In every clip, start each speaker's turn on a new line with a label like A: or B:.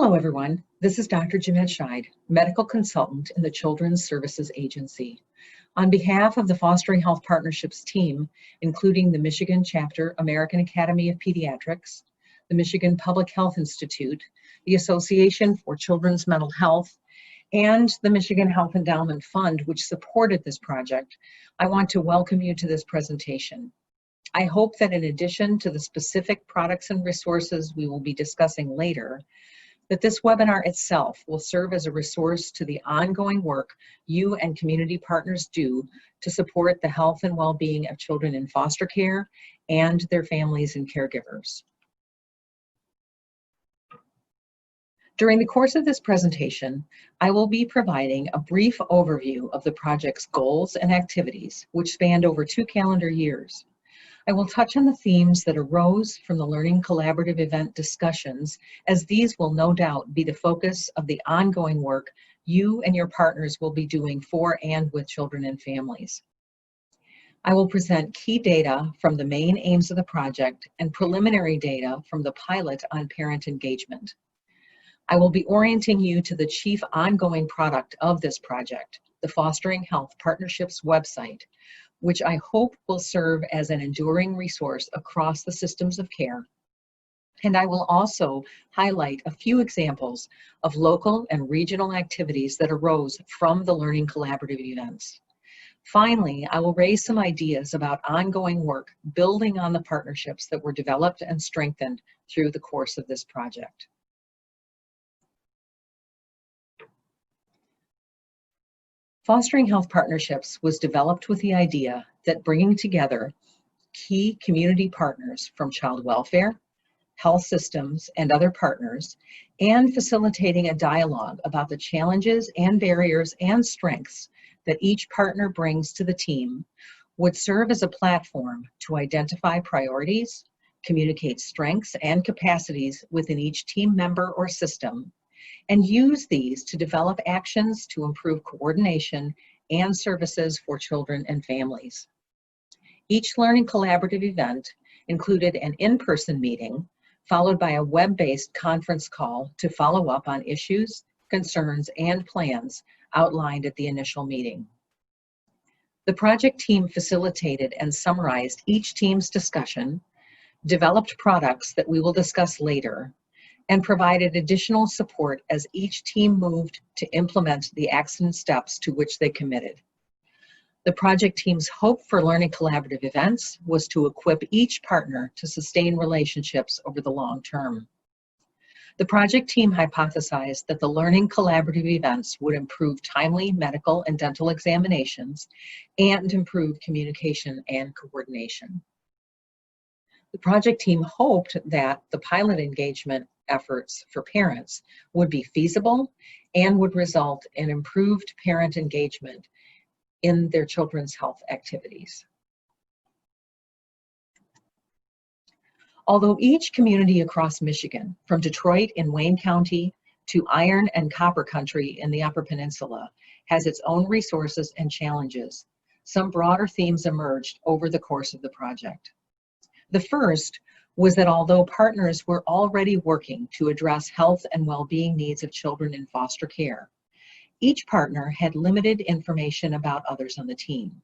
A: Hello, everyone. This is Dr. Jeanette Scheid, medical consultant in the Children's Services Agency. On behalf of the Fostering Health Partnerships team, including the Michigan Chapter American Academy of Pediatrics, the Michigan Public Health Institute, the Association for Children's Mental Health, and the Michigan Health Endowment Fund, which supported this project, I want to welcome you to this presentation. I hope that in addition to the specific products and resources we will be discussing later, that this webinar itself will serve as a resource to the ongoing work you and community partners do to support the health and well-being of children in foster care and their families and caregivers. During the course of this presentation, I will be providing a brief overview of the project's goals and activities, which spanned over 2 calendar years. I will touch on the themes that arose from the Learning Collaborative event discussions, as these will no doubt be the focus of the ongoing work you and your partners will be doing for and with children and families. I will present key data from the main aims of the project and preliminary data from the pilot on parent engagement. I will be orienting you to the chief ongoing product of this project, the Fostering Health Partnerships website, which I hope will serve as an enduring resource across the systems of care. And I will also highlight a few examples of local and regional activities that arose from the Learning Collaborative events. Finally, I will raise some ideas about ongoing work building on the partnerships that were developed and strengthened through the course of this project. Fostering Health Partnerships was developed with the idea that bringing together key community partners from child welfare, health systems, and other partners, and facilitating a dialogue about the challenges and barriers and strengths that each partner brings to the team would serve as a platform to identify priorities, communicate strengths and capacities within each team member or system, and use these to develop actions to improve coordination and services for children and families. Each Learning Collaborative event included an in-person meeting, followed by a web-based conference call to follow up on issues, concerns, and plans outlined at the initial meeting. The project team facilitated and summarized each team's discussion, developed products that we will discuss later, and provided additional support as each team moved to implement the action steps to which they committed. The project team's hope for Learning Collaborative events was to equip each partner to sustain relationships over the long term. The project team hypothesized that the Learning Collaborative events would improve timely medical and dental examinations and improve communication and coordination. The project team hoped that the pilot engagement efforts for parents would be feasible and would result in improved parent engagement in their children's health activities. Although each community across Michigan, from Detroit in Wayne County to Iron and Copper Country in the Upper Peninsula, has its own resources and challenges, some broader themes emerged over the course of the project. The first was that although partners were already working to address health and well-being needs of children in foster care, each partner had limited information about others on the team.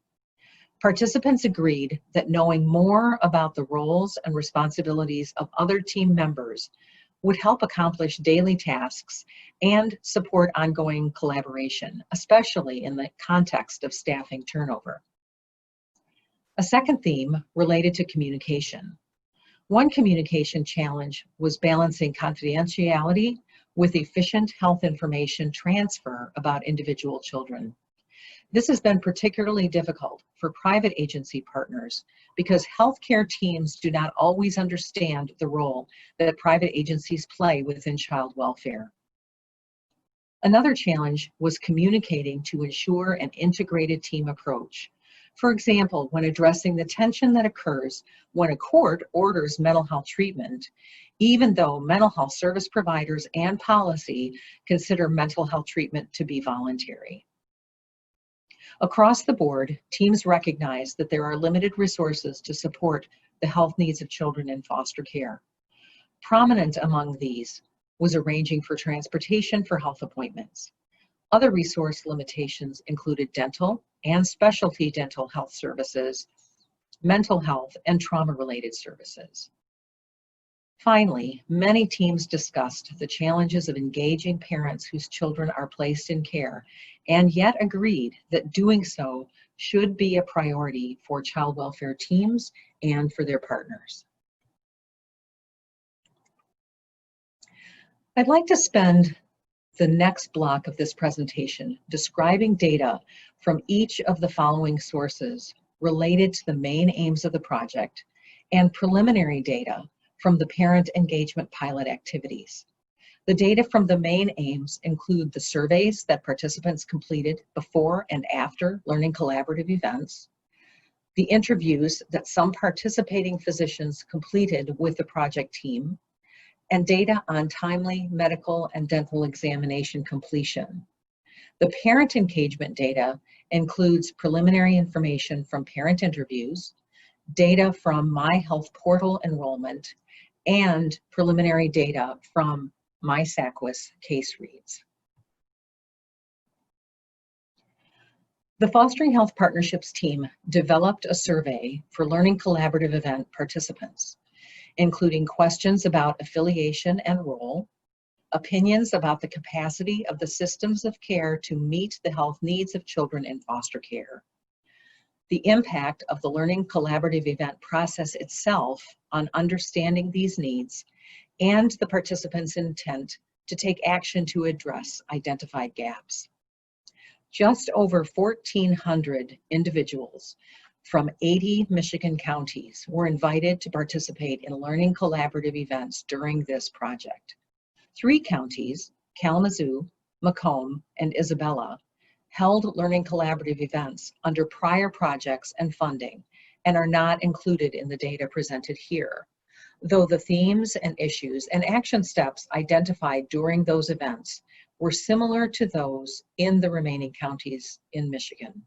A: Participants agreed that knowing more about the roles and responsibilities of other team members would help accomplish daily tasks and support ongoing collaboration, especially in the context of staffing turnover. A second theme related to communication. One communication challenge was balancing confidentiality with efficient health information transfer about individual children. This has been particularly difficult for private agency partners because healthcare teams do not always understand the role that private agencies play within child welfare. Another challenge was communicating to ensure an integrated team approach. For example, when addressing the tension that occurs when a court orders mental health treatment, even though mental health service providers and policy consider mental health treatment to be voluntary. Across the board, teams recognize that there are limited resources to support the health needs of children in foster care. Prominent among these was arranging for transportation for health appointments. Other resource limitations included dental and specialty dental health services, mental health, and trauma-related services. Finally, many teams discussed the challenges of engaging parents whose children are placed in care, and yet agreed that doing so should be a priority for child welfare teams and for their partners. I'd like to spend the next block of this presentation describing data from each of the following sources related to the main aims of the project and preliminary data from the parent engagement pilot activities. The data from the main aims include the surveys that participants completed before and after learning collaborative events, the interviews that some participating physicians completed with the project team, and data on timely medical and dental examination completion. The parent engagement data includes preliminary information from parent interviews, data from My Health Portal enrollment, and preliminary data from MySACWIS case reads. The Fostering Health Partnerships team developed a survey for learning collaborative event participants, including questions about affiliation and role, opinions about the capacity of the systems of care to meet the health needs of children in foster care, the impact of the learning collaborative event process itself on understanding these needs, and the participants' intent to take action to address identified gaps. Just over 1,400 individuals from 80 Michigan counties were invited to participate in learning collaborative events during this project. 3 counties, Kalamazoo, Macomb, and Isabella, held learning collaborative events under prior projects and funding and are not included in the data presented here, though the themes and issues and action steps identified during those events were similar to those in the remaining counties in Michigan.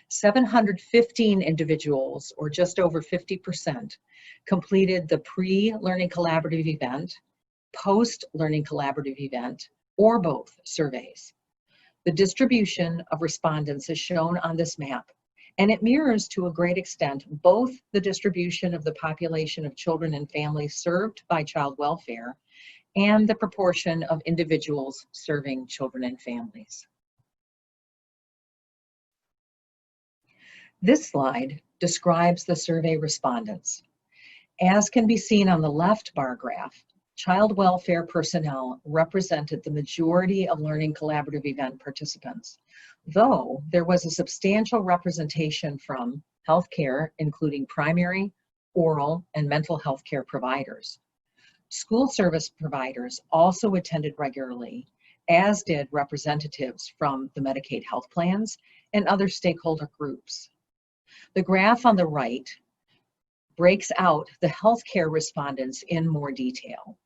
A: 715 individuals, or just over 50%, completed the pre-learning collaborative event, post-learning collaborative event, or both surveys. The distribution of respondents is shown on this map, and it mirrors to a great extent both the distribution of the population of children and families served by child welfare and the proportion of individuals serving children and families. This slide describes the survey respondents. As can be seen on the left bar graph, child welfare personnel represented the majority of learning collaborative event participants, though there was a substantial representation from healthcare, including primary, oral, and mental health care providers. School service providers also attended regularly, as did representatives from the Medicaid health plans and other stakeholder groups. The graph on the right breaks out the healthcare respondents in more detail.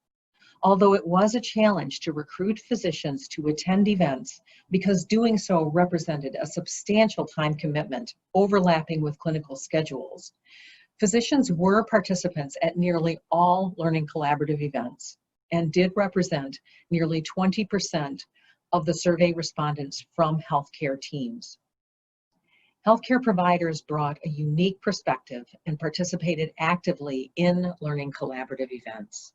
A: Although it was a challenge to recruit physicians to attend events because doing so represented a substantial time commitment overlapping with clinical schedules, physicians were participants at nearly all learning collaborative events and did represent nearly 20% of the survey respondents from healthcare teams. Healthcare providers brought a unique perspective and participated actively in learning collaborative events.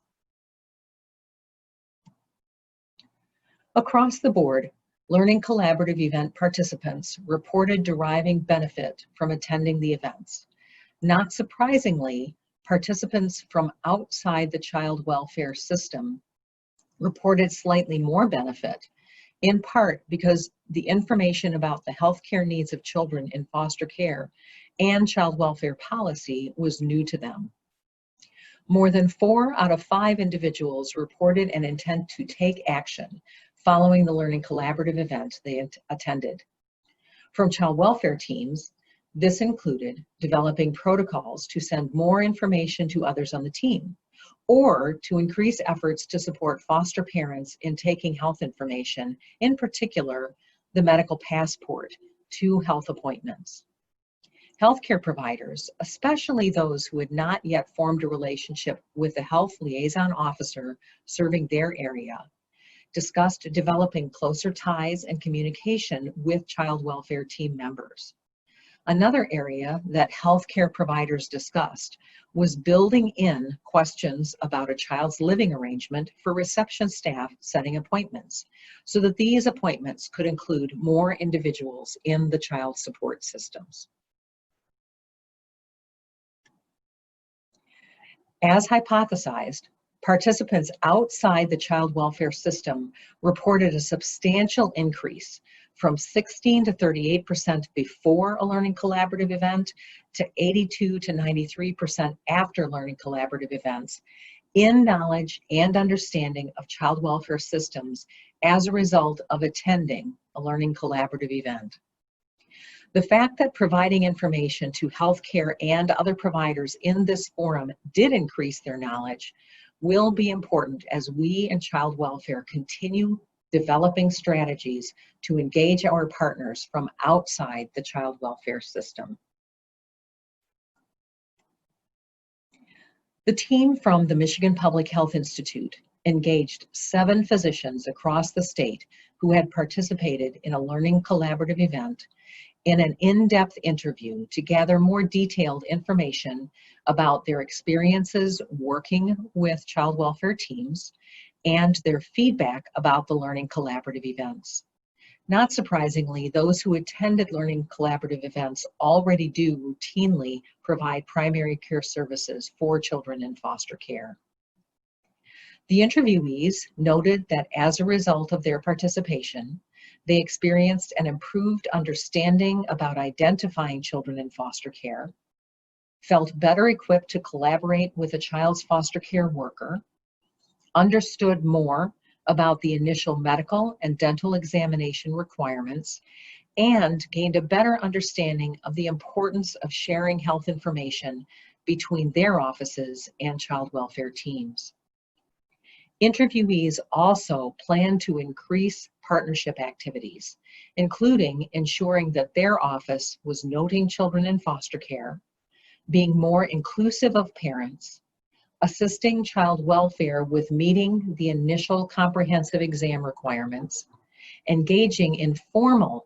A: Across the board, learning collaborative event participants reported deriving benefit from attending the events. Not surprisingly, participants from outside the child welfare system reported slightly more benefit, in part because the information about the healthcare needs of children in foster care and child welfare policy was new to them. More than 4 out of 5 individuals reported an intent to take action following the learning collaborative event they attended. From child welfare teams, this included developing protocols to send more information to others on the team, or to increase efforts to support foster parents in taking health information, in particular, the medical passport, to health appointments. Healthcare providers, especially those who had not yet formed a relationship with the health liaison officer serving their area, discussed developing closer ties and communication with child welfare team members. Another area that healthcare providers discussed was building in questions about a child's living arrangement for reception staff setting appointments, so that these appointments could include more individuals in the child support systems. As hypothesized, participants outside the child welfare system reported a substantial increase from 16 to 38% before a learning collaborative event to 82 to 93% after learning collaborative events in knowledge and understanding of child welfare systems as a result of attending a learning collaborative event. The fact that providing information to healthcare and other providers in this forum did increase their knowledge will be important as we in child welfare continue developing strategies to engage our partners from outside the child welfare system. The team from the Michigan Public Health Institute engaged 7 physicians across the state who had participated in a learning collaborative event in an in-depth interview to gather more detailed information about their experiences working with child welfare teams and their feedback about the learning collaborative events. Not surprisingly, those who attended learning collaborative events already do routinely provide primary care services for children in foster care. The interviewees noted that as a result of their participation, they experienced an improved understanding about identifying children in foster care, felt better equipped to collaborate with a child's foster care worker, understood more about the initial medical and dental examination requirements, and gained a better understanding of the importance of sharing health information between their offices and child welfare teams. Interviewees also plan to increase partnership activities, including ensuring that their office was noting children in foster care, being more inclusive of parents, assisting child welfare with meeting the initial comprehensive exam requirements, engaging in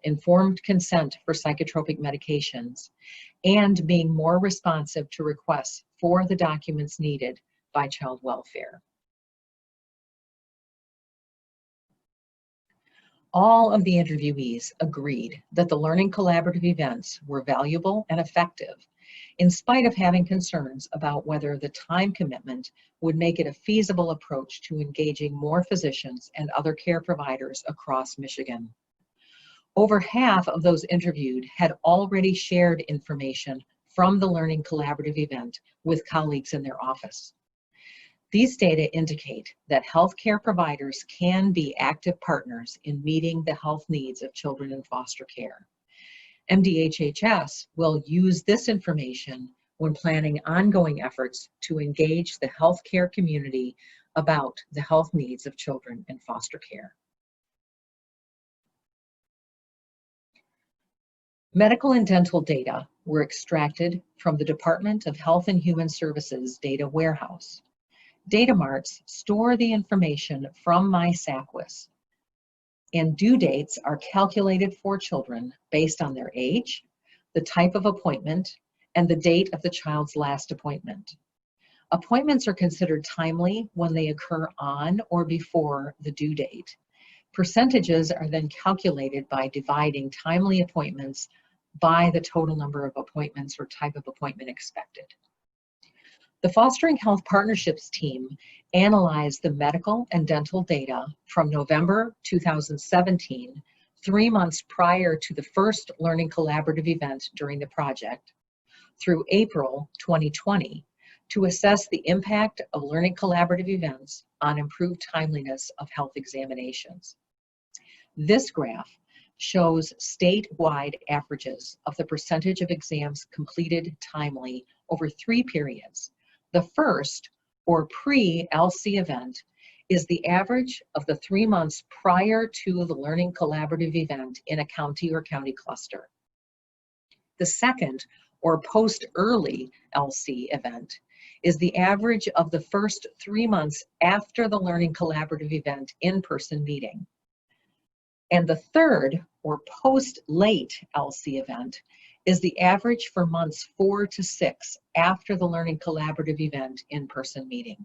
A: informed consent for psychotropic medications, and being more responsive to requests for the documents needed by child welfare. All of the interviewees agreed that the learning collaborative events were valuable and effective, in spite of having concerns about whether the time commitment would make it a feasible approach to engaging more physicians and other care providers across Michigan. Over half of those interviewed had already shared information from the learning collaborative event with colleagues in their office. These data indicate that healthcare providers can be active partners in meeting the health needs of children in foster care. MDHHS will use this information when planning ongoing efforts to engage the healthcare community about the health needs of children in foster care. Medical and dental data were extracted from the Department of Health and Human Services data warehouse. Data marts store the information from MySACWIS, and due dates are calculated for children based on their age, the type of appointment, and the date of the child's last appointment. Appointments are considered timely when they occur on or before the due date. Percentages are then calculated by dividing timely appointments by the total number of appointments or type of appointment expected. The Fostering Health Partnerships team analyzed the medical and dental data from November 2017, 3 months prior to the first Learning Collaborative event during the project, through April 2020, to assess the impact of Learning Collaborative events on improved timeliness of health examinations. This graph shows statewide averages of the percentage of exams completed timely over 3 periods. The first, or pre-LC event, is the average of the 3 months prior to the Learning Collaborative event in a county or county cluster. The second, or post-early LC event, is the average of the first 3 months after the Learning Collaborative event in-person meeting. And the third, or post-late LC event, is the average for months 4 to 6 after the Learning Collaborative event in-person meeting.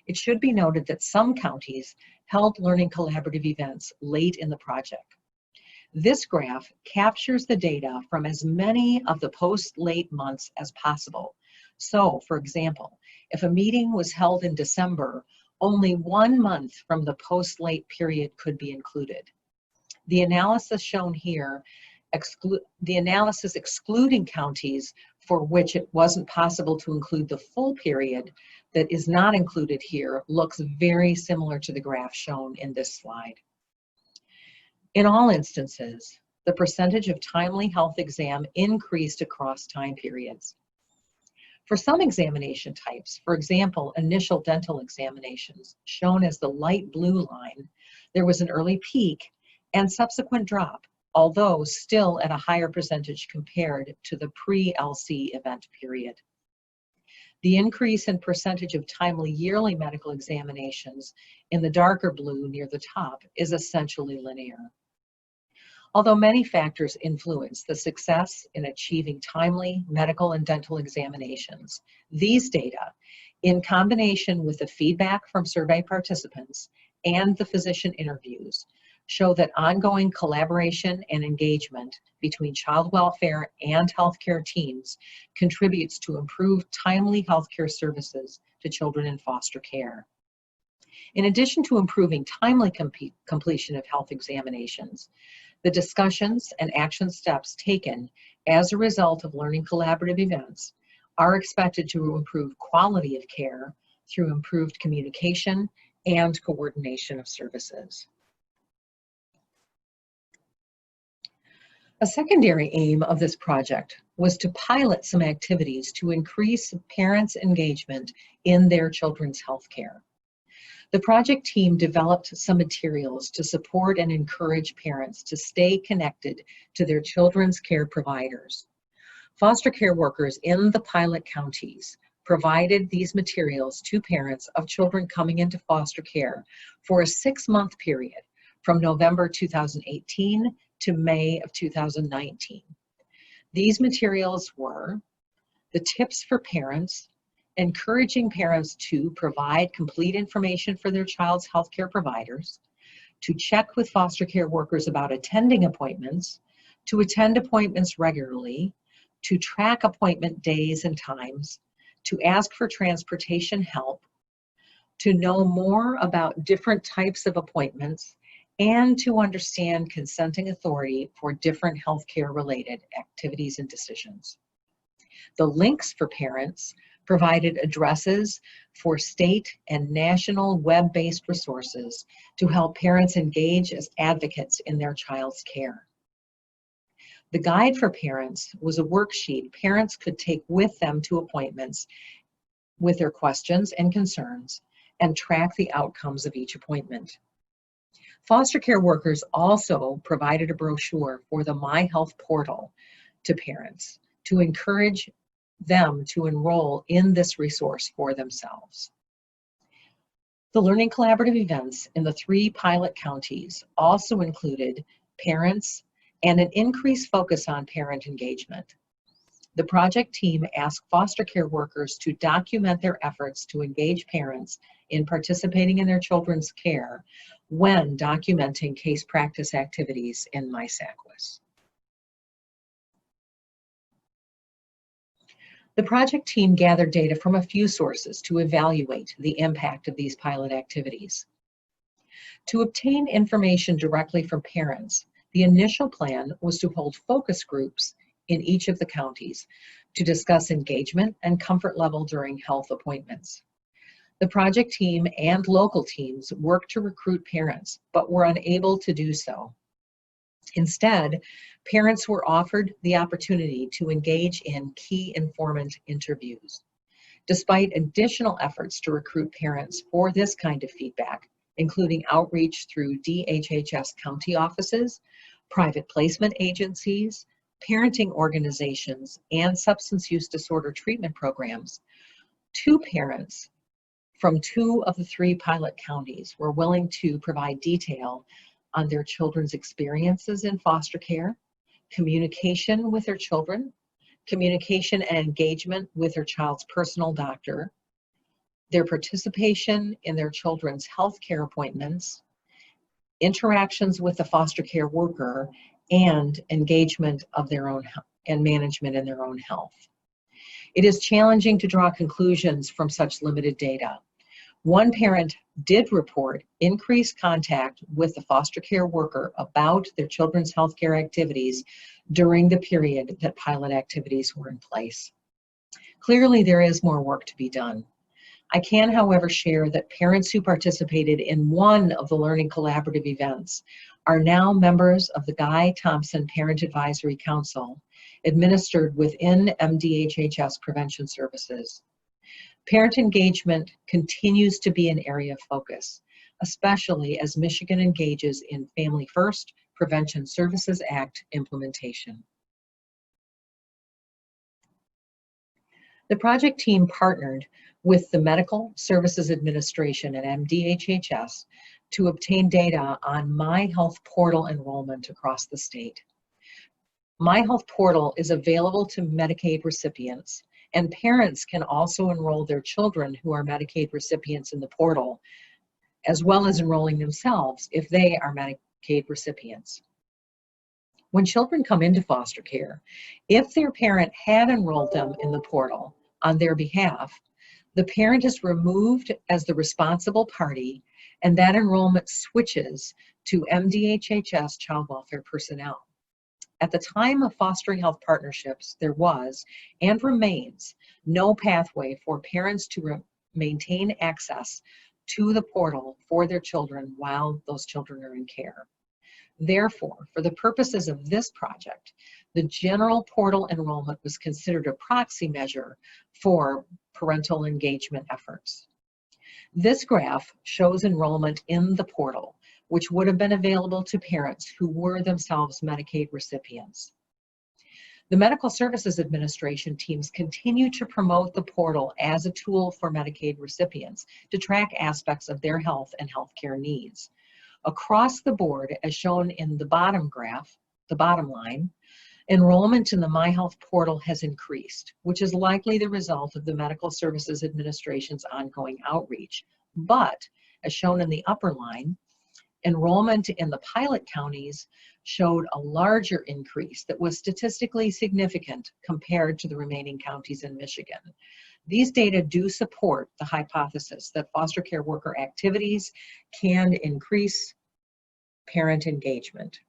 A: It should be noted that some counties held Learning Collaborative events late in the project. This graph captures the data from as many of the post-late months as possible. So, for example, if a meeting was held in December, only 1 month from the post-late period could be included. The analysis shown here, excluding counties for which it wasn't possible to include the full period that is not included here, looks very similar to the graph shown in this slide. In all instances, the percentage of timely health exam increased across time periods. For some examination types, for example, initial dental examinations, shown as the light blue line, there was an early peak and subsequent drop, although still at a higher percentage compared to the pre-LC event period. The increase in percentage of timely yearly medical examinations in the darker blue near the top is essentially linear. Although many factors influence the success in achieving timely medical and dental examinations, these data, in combination with the feedback from survey participants and the physician interviews, show that ongoing collaboration and engagement between child welfare and healthcare teams contributes to improved timely healthcare services to children in foster care. In addition to improving timely completion of health examinations, the discussions and action steps taken as a result of Learning Collaborative events are expected to improve quality of care through improved communication and coordination of services. A secondary aim of this project was to pilot some activities to increase parents' engagement in their children's health care. The project team developed some materials to support and encourage parents to stay connected to their children's care providers. Foster care workers in the pilot counties provided these materials to parents of children coming into foster care for a 6-month period from November 2018 to May of 2019. These materials were the tips for parents, encouraging parents to provide complete information for their child's healthcare providers, to check with foster care workers about attending appointments, to attend appointments regularly, to track appointment days and times, to ask for transportation help, to know more about different types of appointments, and to understand consenting authority for different healthcare related activities and decisions. The links for parents provided addresses for state and national web-based resources to help parents engage as advocates in their child's care. The guide for parents was a worksheet parents could take with them to appointments with their questions and concerns and track the outcomes of each appointment. Foster care workers also provided a brochure for the My Health portal to parents to encourage them to enroll in this resource for themselves. The Learning Collaborative events in the 3 pilot counties also included parents and an increased focus on parent engagement. The project team asked foster care workers to document their efforts to engage parents in participating in their children's care when documenting case practice activities in MySACWIS. The project team gathered data from a few sources to evaluate the impact of these pilot activities. To obtain information directly from parents, the initial plan was to hold focus groups in each of the counties to discuss engagement and comfort level during health appointments. The project team and local teams worked to recruit parents, but were unable to do so. Instead, parents were offered the opportunity to engage in key informant interviews. Despite additional efforts to recruit parents for this kind of feedback, including outreach through DHHS county offices, private placement agencies, parenting organizations, and substance use disorder treatment programs, 2 parents from 2 of the 3 pilot counties were willing to provide detail on their children's experiences in foster care, communication with their children, communication and engagement with their child's personal doctor, their participation in their children's health care appointments, interactions with the foster care worker, and engagement of their own health and management in their own health. It is challenging to draw conclusions from such limited data. One parent did report increased contact with the foster care worker about their children's healthcare activities during the period that pilot activities were in place. Clearly, there is more work to be done. I can, however, share that parents who participated in one of the Learning Collaborative events are now members of the Guy Thompson Parent Advisory Council, administered within MDHHS Prevention Services. Parent engagement continues to be an area of focus, especially as Michigan engages in Family First Prevention Services Act implementation. The project team partnered with the Medical Services Administration at MDHHS to obtain data on My Health Portal enrollment across the state. My Health Portal is available to Medicaid recipients, and parents can also enroll their children who are Medicaid recipients in the portal, as well as enrolling themselves if they are Medicaid recipients. When children come into foster care, if their parent had enrolled them in the portal on their behalf, the parent is removed as the responsible party, and that enrollment switches to MDHHS child welfare personnel. At the time of fostering health partnerships, there was and remains no pathway for parents to maintain access to the portal for their children while those children are in care. Therefore, for the purposes of this project, the general portal enrollment was considered a proxy measure for parental engagement efforts. This graph shows enrollment in the portal, which would have been available to parents who were themselves Medicaid recipients. The Medical Services Administration teams continue to promote the portal as a tool for Medicaid recipients to track aspects of their health and healthcare needs. Across the board, as shown in the bottom graph, the bottom line, enrollment in the My Health portal has increased, which is likely the result of the Medical Services Administration's ongoing outreach. But, as shown in the upper line, enrollment in the pilot counties showed a larger increase that was statistically significant compared to the remaining counties in Michigan. These data do support the hypothesis that foster care worker activities can increase parent engagement.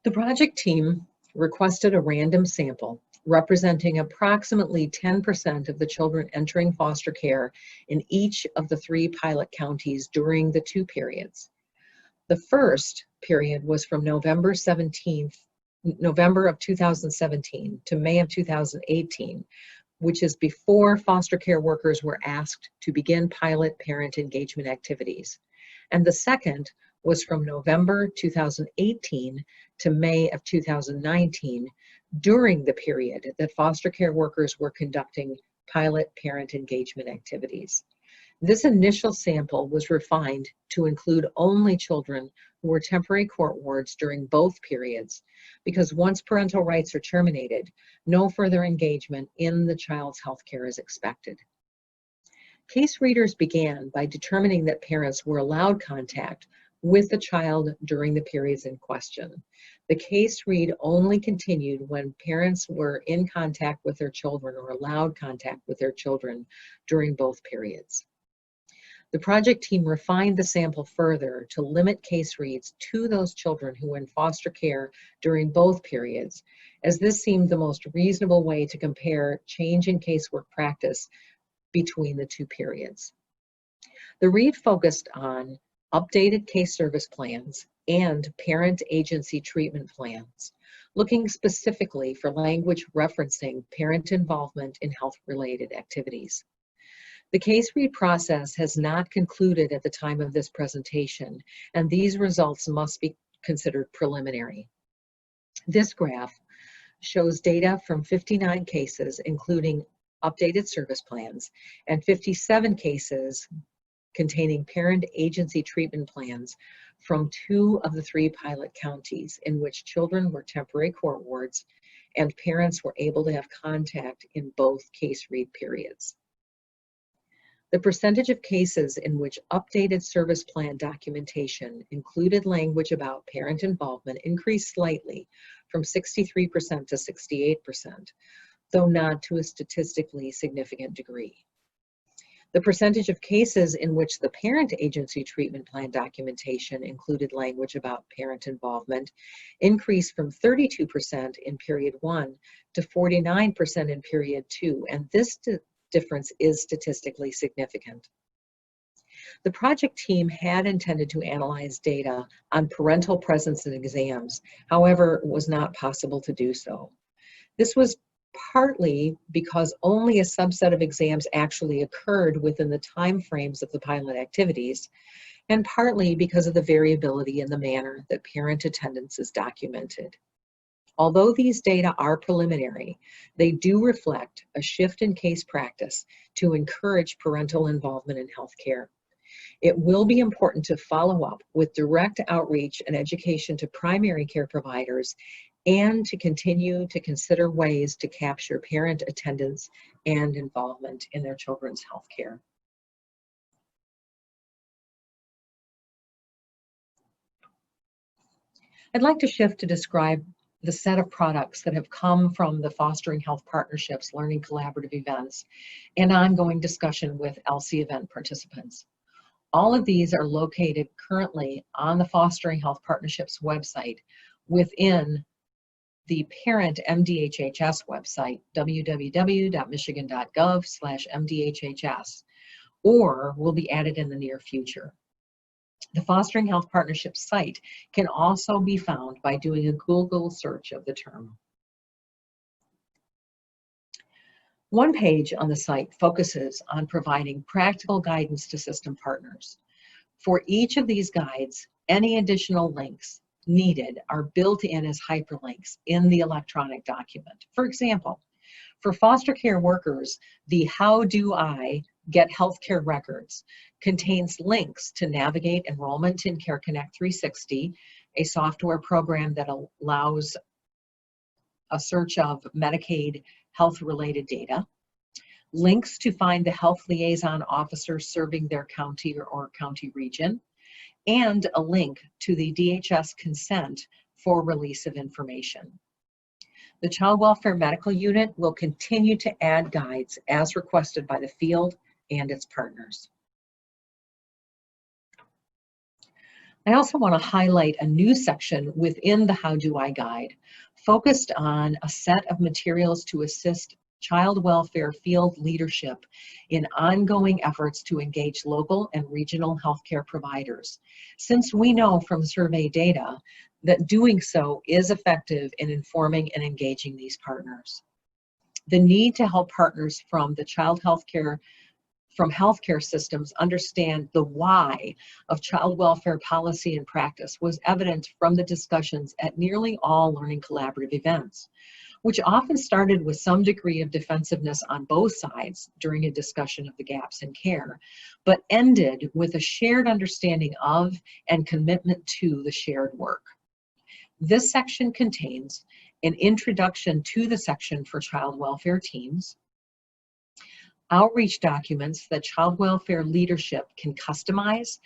A: The project team requested a random sample representing approximately 10% of the children entering foster care in each of the 3 pilot counties during the 2 periods. The first period was from November of 2017 to May of 2018, which is before foster care workers were asked to begin pilot parent engagement activities. And the second was from November 2018 to May of 2019, during the period that foster care workers were conducting pilot parent engagement activities. This initial sample was refined to include only children who were temporary court wards during both periods, because once parental rights are terminated, no further engagement in the child's health care is expected. Case readers began by determining that parents were allowed contact with the child during the periods in question. The case read only continued when parents were in contact with their children or allowed contact with their children during both periods. The project team refined the sample further to limit case reads to those children who were in foster care during both periods, as this seemed the most reasonable way to compare change in casework practice between the 2 periods. The read focused on updated case service plans and parent agency treatment plans, looking specifically for language referencing parent involvement in health-related activities. The case read process has not concluded at the time of this presentation, and these results must be considered preliminary. This graph shows data from 59 cases, including updated service plans, and 57 cases containing parent agency treatment plans from 2 of the 3 pilot counties in which children were temporary court wards and parents were able to have contact in both case read periods. The percentage of cases in which updated service plan documentation included language about parent involvement increased slightly from 63% to 68%, though not to a statistically significant degree. The percentage of cases in which the parent agency treatment plan documentation included language about parent involvement increased from 32% in period 1 to 49% in period 2, and this difference is statistically significant. The project team had intended to analyze data on parental presence in exams. However, it was not possible to do so. This was partly because only a subset of exams actually occurred within the time frames of the pilot activities, and partly because of the variability in the manner that parent attendance is documented. Although these data are preliminary, they do reflect a shift in case practice to encourage parental involvement in healthcare. It will be important to follow up with direct outreach and education to primary care providers and to continue to consider ways to capture parent attendance and involvement in their children's healthcare. I'd like to shift to describe the set of products that have come from the Fostering Health Partnerships Learning Collaborative events and ongoing discussion with LC event participants. All of these are located currently on the Fostering Health Partnerships website within the parent MDHHS website, www.michigan.gov/MDHHS, or will be added in the near future. The Fostering Health Partnerships site can also be found by doing a Google search of the term. One page on the site focuses on providing practical guidance to system partners. For each of these guides, any additional links needed are built in as hyperlinks in the electronic document. For example, for foster care workers, the How Do I Get Healthcare Records contains links to navigate enrollment in Care Connect 360, a software program that allows a search of Medicaid health-related data, links to find the health liaison officer serving their county or county region, and a link to the DHS consent for release of information. The Child Welfare Medical Unit will continue to add guides as requested by the field and its partners. I also want to highlight a new section within the How Do I Guide, focused on a set of materials to assist child welfare field leadership in ongoing efforts to engage local and regional healthcare providers, since we know from survey data that doing so is effective in informing and engaging these partners. The need to help partners from healthcare systems understand the why of child welfare policy and practice was evident from the discussions at nearly all learning collaborative events, which often started with some degree of defensiveness on both sides during a discussion of the gaps in care, but ended with a shared understanding of and commitment to the shared work. This section contains an introduction to the section for child welfare teams, outreach documents that child welfare leadership can customize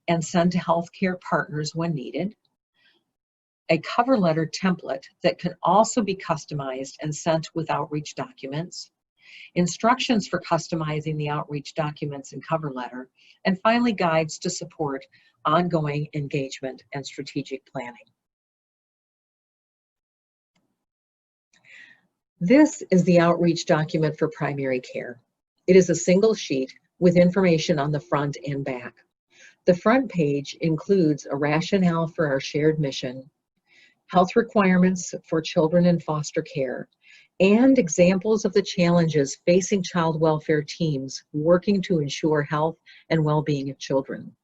A: and send to healthcare partners when needed, a cover letter template that can also be customized and sent with outreach documents, instructions for customizing the outreach documents and cover letter, and finally guides to support ongoing engagement and strategic planning. This is the outreach document for primary care. It is a single sheet with information on the front and back. The front page includes a rationale for our shared mission, health requirements for children in foster care, and examples of the challenges facing child welfare teams working to ensure health and well-being of children.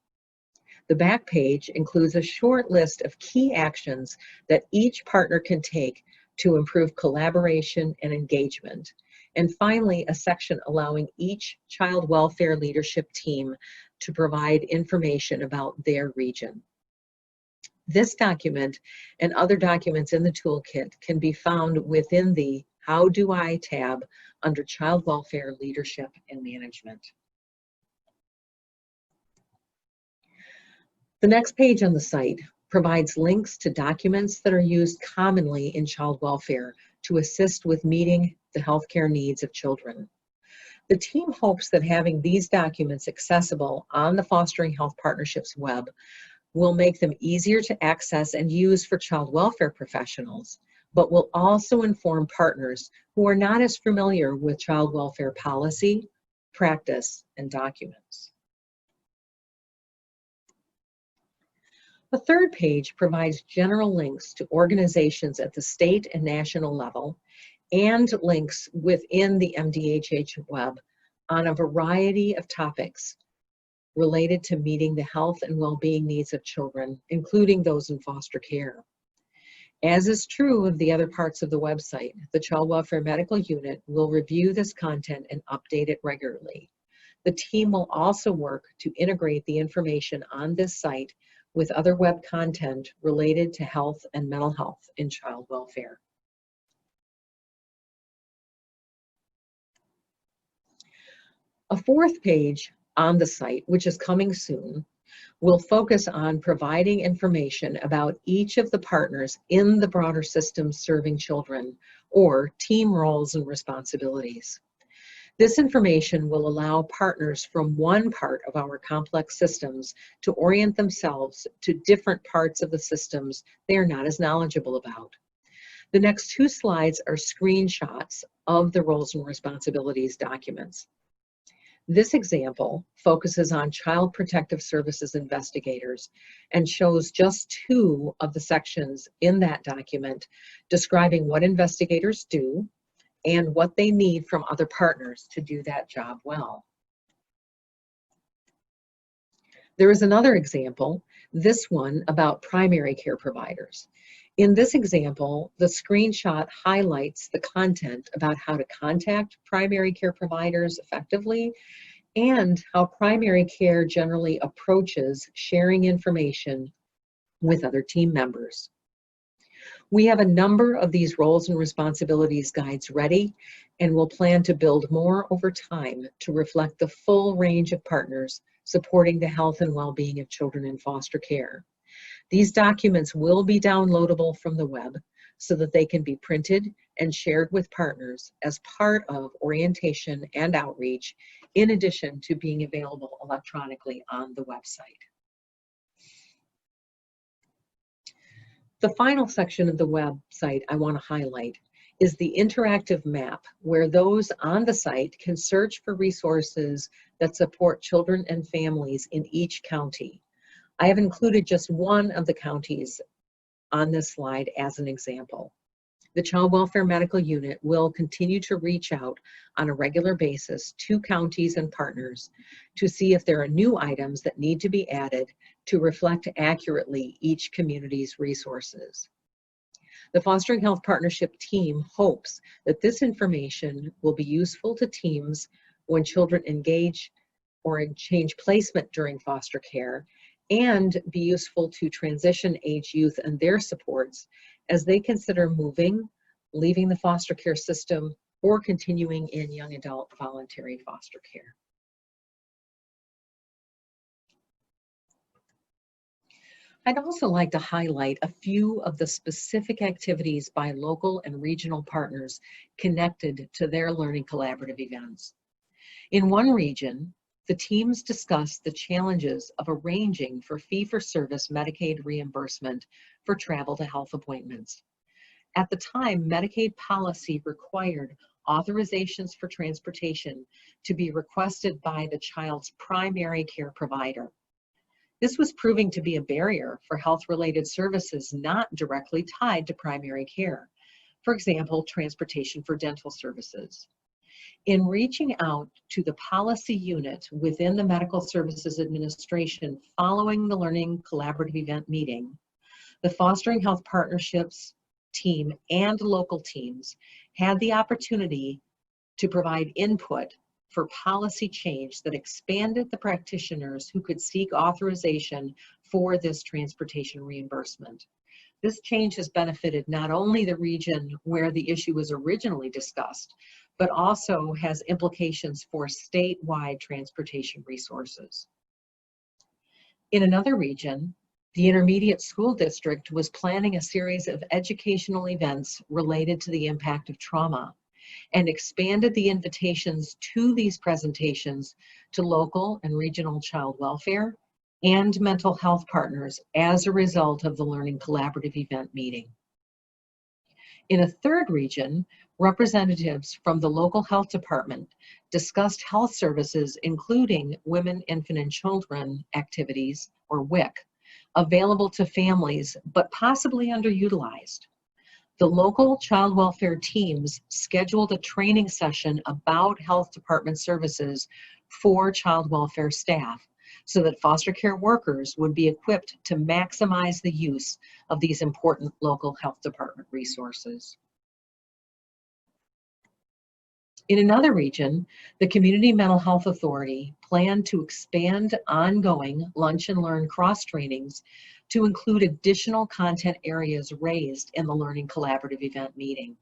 A: The back page includes a short list of key actions that each partner can take to improve collaboration and engagement. And finally, a section allowing each child welfare leadership team to provide information about their region. This document and other documents in the toolkit can be found within the How Do I tab under Child Welfare Leadership and Management. The next page on the site provides links to documents that are used commonly in child welfare to assist with meeting the healthcare needs of children. The team hopes that having these documents accessible on the Fostering Health Partnerships web will make them easier to access and use for child welfare professionals, but will also inform partners who are not as familiar with child welfare policy, practice, and documents. The third page provides general links to organizations at the state and national level and links within the MDHH web on a variety of topics related to meeting the health and well-being needs of children, including those in foster care. As is true of the other parts of the website, the Child Welfare Medical Unit will review this content and update it regularly. The team will also work to integrate the information on this site with other web content related to health and mental health in child welfare. A fourth page on the site, which is coming soon, will focus on providing information about each of the partners in the broader system serving children, or team roles and responsibilities. This information will allow partners from one part of our complex systems to orient themselves to different parts of the systems they are not as knowledgeable about. The next two slides are screenshots of the roles and responsibilities documents. This example focuses on Child Protective Services investigators and shows just two of the sections in that document describing what investigators do and what they need from other partners to do that job well. There is another example, this one about primary care providers. In this example, the screenshot highlights the content about how to contact primary care providers effectively and how primary care generally approaches sharing information with other team members. We have a number of these roles and responsibilities guides ready, and will plan to build more over time to reflect the full range of partners supporting the health and well-being of children in foster care. These documents will be downloadable from the web so that they can be printed and shared with partners as part of orientation and outreach, in addition to being available electronically on the website. The final section of the website I want to highlight is the interactive map, where those on the site can search for resources that support children and families in each county. I have included just one of the counties on this slide as an example. The Child Welfare Medical Unit will continue to reach out on a regular basis to counties and partners to see if there are new items that need to be added to reflect accurately each community's resources. The Fostering Health Partnership team hopes that this information will be useful to teams when children engage or change placement during foster care, and be useful to transition age youth and their supports as they consider moving, leaving the foster care system, or continuing in young adult voluntary foster care. I'd also like to highlight a few of the specific activities by local and regional partners connected to their Learning Collaborative events. In one region, the teams discussed the challenges of arranging for fee-for-service Medicaid reimbursement for travel to health appointments. At the time, Medicaid policy required authorizations for transportation to be requested by the child's primary care provider. This was proving to be a barrier for health-related services not directly tied to primary care. For example, transportation for dental services. In reaching out to the policy unit within the Medical Services Administration following the Learning Collaborative Event meeting, the Fostering Health Partnerships team and local teams had the opportunity to provide input for policy change that expanded the practitioners who could seek authorization for this transportation reimbursement. This change has benefited not only the region where the issue was originally discussed, but also has implications for statewide transportation resources. In another region, the Intermediate School District was planning a series of educational events related to the impact of trauma and expanded the invitations to these presentations to local and regional child welfare and mental health partners as a result of the Learning Collaborative Event meeting. In a third region, representatives from the local health department discussed health services, including women, infant, and children activities, or WIC, available to families, but possibly underutilized. The local child welfare teams scheduled a training session about health department services for child welfare staff so that foster care workers would be equipped to maximize the use of these important local health department resources. In another region, the Community Mental Health Authority planned to expand ongoing lunch and learn cross trainings to include additional content areas raised in the Learning Collaborative Event meeting.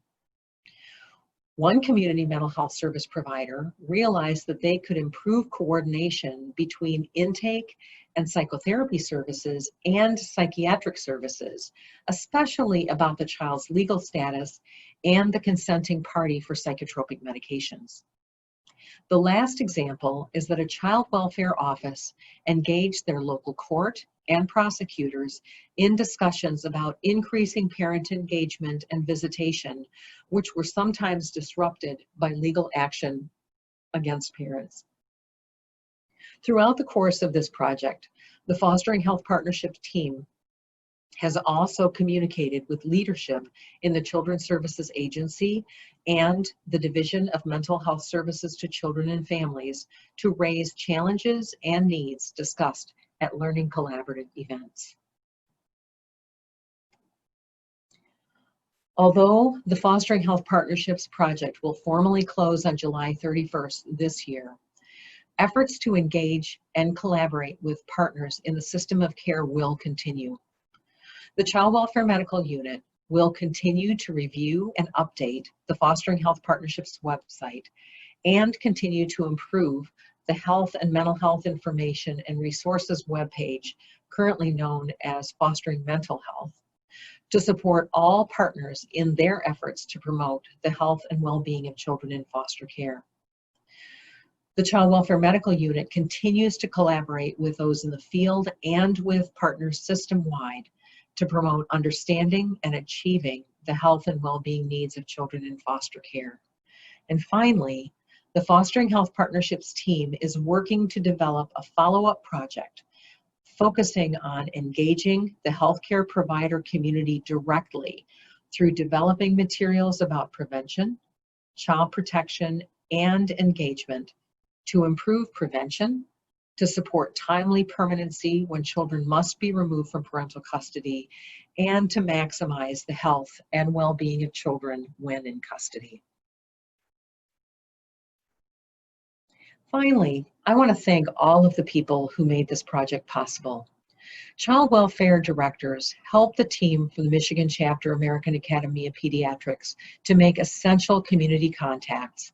A: One community mental health service provider realized that they could improve coordination between intake and psychotherapy services and psychiatric services, especially about the child's legal status and the consenting party for psychotropic medications. The last example is that a child welfare office engaged their local court and prosecutors in discussions about increasing parent engagement and visitation, which were sometimes disrupted by legal action against parents. Throughout the course of this project, the Fostering Health Partnerships team has also communicated with leadership in the Children's Services Agency and the Division of Mental Health Services to Children and Families to raise challenges and needs discussed at Learning Collaborative events. Although the Fostering Health Partnerships project will formally close on July 31st this year, efforts to engage and collaborate with partners in the system of care will continue. The Child Welfare Medical Unit will continue to review and update the Fostering Health Partnerships website and continue to improve the Health and Mental Health Information and Resources webpage, currently known as Fostering Mental Health, to support all partners in their efforts to promote the health and well-being of children in foster care. The Child Welfare Medical Unit continues to collaborate with those in the field and with partners system-wide to promote understanding and achieving the health and well-being needs of children in foster care. And finally, the Fostering Health Partnerships team is working to develop a follow-up project focusing on engaging the healthcare provider community directly through developing materials about prevention, child protection, and engagement to improve prevention, to support timely permanency when children must be removed from parental custody, and to maximize the health and well-being of children when in custody. Finally, I want to thank all of the people who made this project possible. Child welfare directors helped the team from the Michigan Chapter American Academy of Pediatrics to make essential community contacts,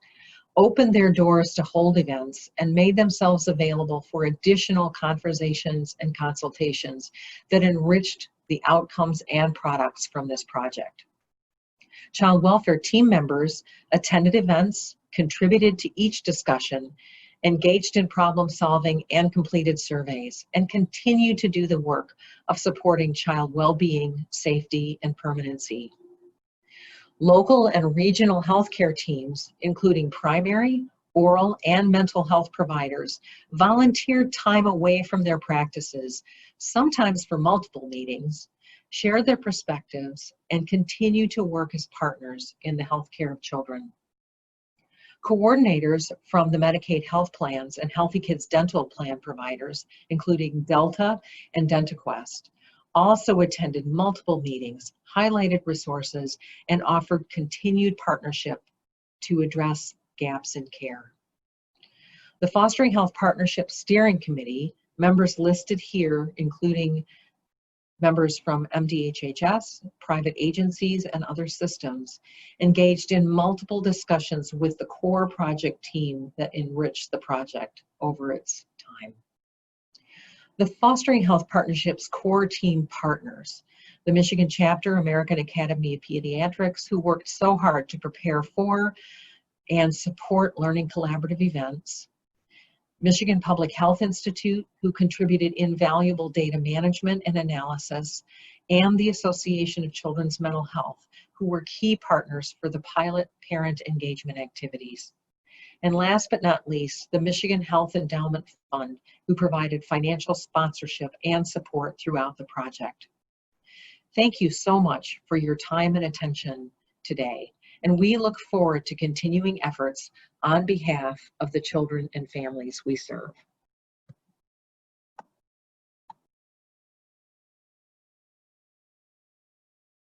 A: opened their doors to hold events, and made themselves available for additional conversations and consultations that enriched the outcomes and products from this project. Child welfare team members attended events, contributed to each discussion, engaged in problem solving and completed surveys, and continue to do the work of supporting child well-being, safety, and permanency. Local and regional healthcare teams, including primary, oral, and mental health providers, volunteered time away from their practices, sometimes for multiple meetings, shared their perspectives, and continue to work as partners in the healthcare of children. Coordinators from the Medicaid health plans and Healthy Kids dental plan providers, including Delta and DentaQuest, also attended multiple meetings, highlighted resources, and offered continued partnership to address gaps in care. The Fostering Health Partnership Steering Committee, members listed here, including members from MDHHS, private agencies, and other systems, engaged in multiple discussions with the core project team that enriched the project over its time. The Fostering Health Partnership's core team partners, the Michigan chapter, American Academy of Pediatrics, who worked so hard to prepare for and support learning collaborative events, Michigan Public Health Institute, who contributed invaluable data management and analysis, and the Association of Children's Mental Health, who were key partners for the pilot parent engagement activities. And last but not least, the Michigan Health Endowment Fund, who provided financial sponsorship and support throughout the project. Thank you so much for your time and attention today, and we look forward to continuing efforts on behalf of the children and families we serve.